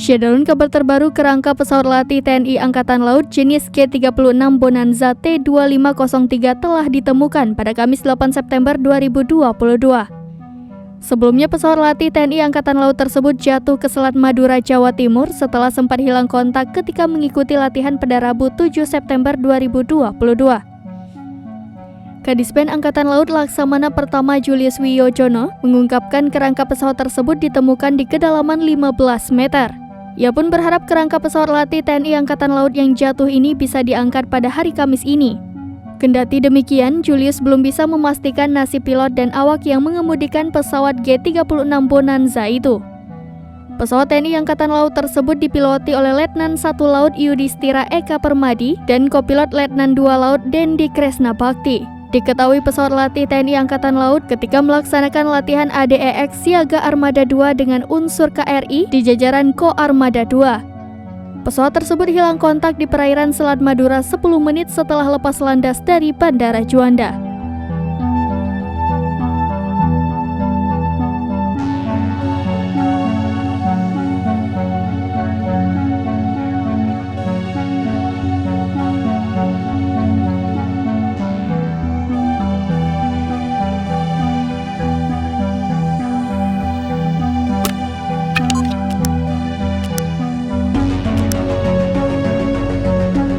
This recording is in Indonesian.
Syederun kabar terbaru kerangka pesawat latih TNI Angkatan Laut jenis G36 Bonanza T2503 telah ditemukan pada Kamis 8 September 2022. Sebelumnya pesawat latih TNI Angkatan Laut tersebut jatuh ke Selat Madura, Jawa Timur setelah sempat hilang kontak ketika mengikuti latihan pada Rabu 7 September 2022. Kadispen Angkatan Laut Laksamana Pertama Julius Wiyojono mengungkapkan kerangka pesawat tersebut ditemukan di kedalaman 15 meter. Ia pun berharap kerangka pesawat latih TNI Angkatan Laut yang jatuh ini bisa diangkat pada hari Kamis ini. Kendati demikian, Julius belum bisa memastikan nasib pilot dan awak yang mengemudikan pesawat G36 Bonanza itu. Pesawat TNI Angkatan Laut tersebut dipiloti oleh Letnan 1 Laut Yudhistira Eka Permadi dan kopilot Letnan 2 Laut Dendi Kresna Bakti. Diketahui pesawat latih TNI Angkatan Laut ketika melaksanakan latihan ADEX Siaga Armada 2 dengan unsur KRI di jajaran Ko Armada 2. Pesawat tersebut hilang kontak di perairan Selat Madura 10 menit setelah lepas landas dari Bandara Juanda.